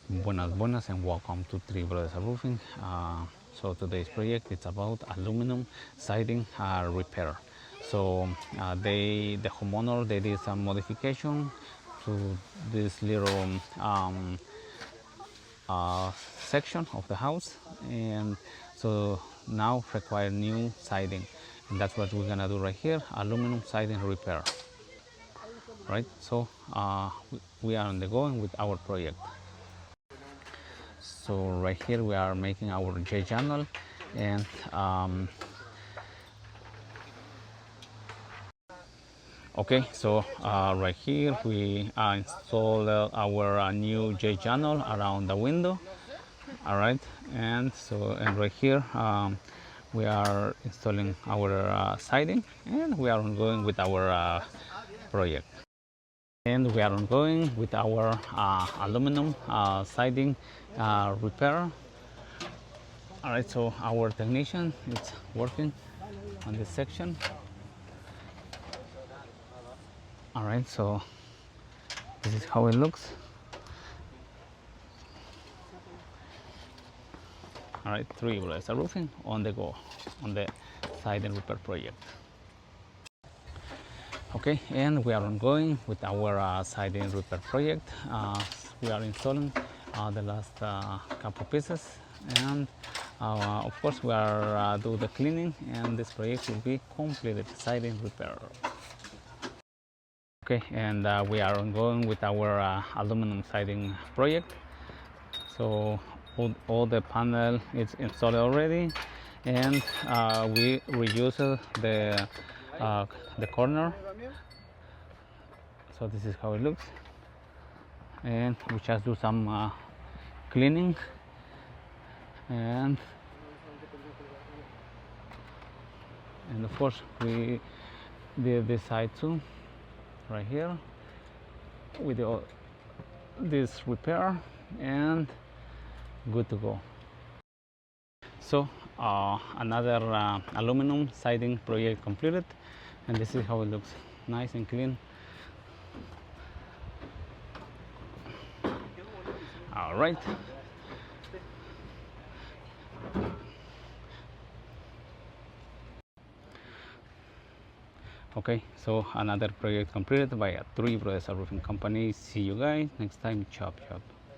Buenas and welcome to Three Brothers Roofing. So today's project is about aluminum siding repair. So the homeowner, they did some modification to this little section of the house, and so now require new siding, and that's what we're gonna do right here: aluminum siding repair. Right. So we are on the going with our project. So right here we are making our J channel, and okay, so right here we install our new J channel around the window. All right, and right here we are installing our siding, and we are ongoing with our project. And we are ongoing with our aluminum siding repair. All right, so our technician is working on this section. All right, so this is how it looks. All right, Three Brothers Roofing on the go on the siding repair project. Okay, and we are ongoing with our siding repair project. We are installing the last couple pieces, and of course we are do the cleaning, and this project will be completed siding repair. Okay, and we are ongoing with our aluminum siding project. So all the panel is installed already, and we reuse the corner. So this is how it looks, and we just do some cleaning, and of course we did this side too, right here, with this repair, and good to go. So another aluminum siding project completed, and this is how it looks, nice and clean. All right. Okay, so another project completed by a Three Brothers Roofing Company. See you guys next time. Chop chop.